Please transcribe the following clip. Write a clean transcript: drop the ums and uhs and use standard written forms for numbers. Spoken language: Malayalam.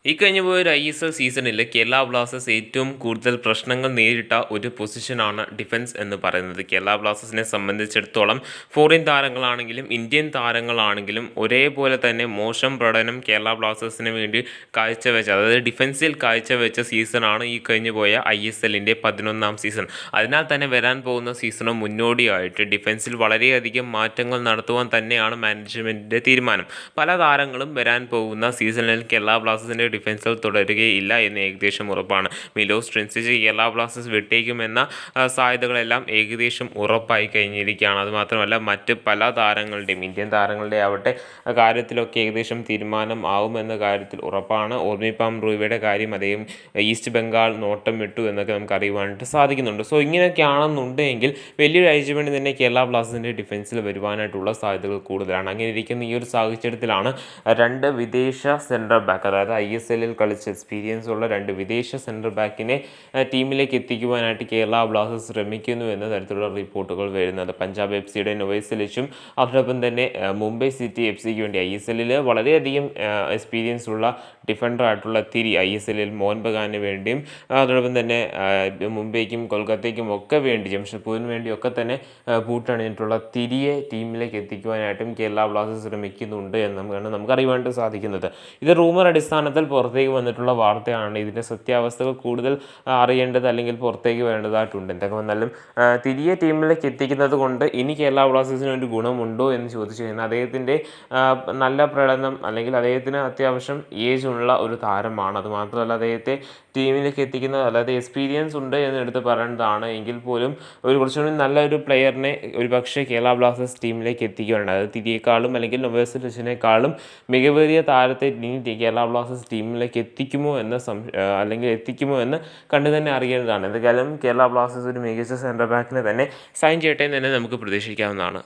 ഈ കഴിഞ്ഞു പോയ ഒരു ISL സീസണിൽ കേരള ബ്ലാസ്റ്റേഴ്സ് ഏറ്റവും കൂടുതൽ പ്രശ്നങ്ങൾ നേരിട്ട ഒരു പൊസിഷനാണ് ഡിഫൻസ് എന്ന് പറയുന്നത്. കേരള ബ്ലാസ്റ്റേഴ്സിനെ സംബന്ധിച്ചിടത്തോളം ഫോറിൻ താരങ്ങളാണെങ്കിലും ഇന്ത്യൻ താരങ്ങളാണെങ്കിലും ഒരേപോലെ തന്നെ മോശം പ്രകടനം കേരള ബ്ലാസ്റ്റേഴ്സിന് വേണ്ടി കാഴ്ചവെച്ച, അതായത് ഡിഫൻസിൽ കാഴ്ചവെച്ച സീസണാണ് ഈ കഴിഞ്ഞു പോയ ISLൻ്റെ 11ാം സീസൺ. അതിനാൽ തന്നെ വരാൻ പോകുന്ന സീസണ് മുന്നോടിയായിട്ട് ഡിഫൻസിൽ വളരെയധികം മാറ്റങ്ങൾ നടത്തുവാൻ തന്നെയാണ് മാനേജ്മെൻറ്റിൻ്റെ തീരുമാനം. പല താരങ്ങളും വരാൻ പോകുന്ന സീസണിൽ കേരള ബ്ലാസ്റ്റേഴ്സിൻ്റെ ഡിഫൻസിൽ തുടരുകയില്ല എന്ന് ഏകദേശം ഉറപ്പാണ്. മിലോസ് ട്രിൻസിച്ച് കേരള ബ്ലാസ്റ്റേഴ്സ് വിട്ടേക്കുമെന്ന സാധ്യതകളെല്ലാം ഏകദേശം ഉറപ്പായി കഴിഞ്ഞിരിക്കുകയാണ്. അതുമാത്രമല്ല മറ്റ് പല താരങ്ങളുടെയും ഇന്ത്യൻ താരങ്ങളുടെ ആവട്ടെ കാര്യത്തിലൊക്കെ ഏകദേശം തീരുമാനം ആവുമെന്ന കാര്യത്തിൽ ഉറപ്പാണ്. ഓർമിപ്പാം റൂവയുടെ കാര്യം അദ്ദേഹം ഈസ്റ്റ് ബംഗാൾ നോട്ടം വിട്ടു എന്നൊക്കെ നമുക്ക് അറിയുവാനായിട്ട് സാധിക്കുന്നുണ്ട്. സോ ഇങ്ങനെയൊക്കെയാണെന്നുണ്ടെങ്കിൽ വലിയൊരു അച്ചീവ്മെൻറ്റ് തന്നെ കേരള ബ്ലാസ്റ്റേഴ്സിൻ്റെ ഡിഫൻസിൽ വരുവാനായിട്ടുള്ള സാധ്യതകൾ കൂടുതലാണ്. അങ്ങനെ ഇരിക്കുന്ന ഈ ഒരു സാഹചര്യത്തിലാണ് രണ്ട് വിദേശ സെൻട്രൽ ബാക്ക്, അതായത് ISLൽ കളിച്ച് എക്സ്പീരിയൻസ് ഉള്ള രണ്ട് വിദേശ സെൻട്രൽ ബാക്കിനെ ടീമിലേക്ക് എത്തിക്കുവാനായിട്ട് കേരള ബ്ലാസ്റ്റേഴ്സ് ശ്രമിക്കുന്നു എന്ന തരത്തിലുള്ള റിപ്പോർട്ടുകൾ വരുന്നത്. പഞ്ചാബ് FCയുടെ നൊവേസിലിച്ചും അതോടൊപ്പം തന്നെ മുംബൈ സിറ്റി FCക്ക് വേണ്ടി ISLൽ വളരെയധികം എക്സ്പീരിയൻസ് ഉള്ള ഡിഫൻഡറായിട്ടുള്ള തിരി ISLൽ മോഹൻ ബഗാന് വേണ്ടിയും അതോടൊപ്പം തന്നെ മുംബൈക്കും കൊൽക്കത്തയ്ക്കും ഒക്കെ വേണ്ടി ജംഷഡ്പൂരിന് വേണ്ടിയൊക്കെ തന്നെ ബൂട്ടണിഞ്ഞിട്ടുള്ള തിരിയെ ടീമിലേക്ക് എത്തിക്കുവാനായിട്ടും കേരള ബ്ലാസ്റ്റേഴ്സ് ശ്രമിക്കുന്നുണ്ട് എന്നാണ് നമുക്ക് അറിയുവാനായിട്ട് സാധിക്കുന്നത്. ഇത് റൂമർ അടിസ്ഥാനത്തിൽ പുറത്തേക്ക് വന്നിട്ടുള്ള വാർത്തയാണ്. ഇതിൻ്റെ സത്യാവസ്ഥകൾ കൂടുതൽ അറിയേണ്ടത് അല്ലെങ്കിൽ പുറത്തേക്ക് വരേണ്ടതായിട്ടുണ്ട്. എന്തൊക്കെ വന്നാലും തിരിയെ ടീമിലേക്ക് എത്തിക്കുന്നത് കൊണ്ട് ഇനി കേരള ബ്ലാസ്റ്റേഴ്സിന് ഒരു ഗുണമുണ്ടോ എന്ന് ചോദിച്ചു കഴിഞ്ഞാൽ അദ്ദേഹത്തിൻ്റെ നല്ല പ്രകടനം അല്ലെങ്കിൽ അദ്ദേഹത്തിന് അത്യാവശ്യം ഏജ് ഉള്ള ഒരു താരമാണ്. അതുമാത്രമല്ല അദ്ദേഹത്തെ ടീമിലേക്ക് എത്തിക്കുന്നത്, അല്ലാതെ എക്സ്പീരിയൻസ് ഉണ്ട് എന്ന് എടുത്ത് പറയേണ്ടതാണ്. എങ്കിൽ പോലും കുറച്ചുകൂടി നല്ലൊരു പ്ലെയറിനെ ഒരു പക്ഷേ കേരള ബ്ലാസ്റ്റേഴ്സ് ടീമിലേക്ക് എത്തിക്കുകയാണ്. അതായത് തിരിയേക്കാളും അല്ലെങ്കിൽ നൊവേസിലിച്ചിനേക്കാളും മികവേറിയ താരത്തെ ഇനി കേരള ബ്ലാസ്റ്റേഴ്സ് ടീമിലേക്ക് എത്തിക്കുമോ എന്ന് കണ്ടു തന്നെ അറിയേണ്ടതാണ്. എന്തായാലും കേരള ബ്ലാസ്റ്റേഴ്സ് ഒരു മികച്ച സെൻറ്റർ ബാക്കിനെ തന്നെ സൈൻ ചെയ്യട്ടെ എന്ന് തന്നെ നമുക്ക് പ്രതീക്ഷിക്കാവുന്നതാണ്.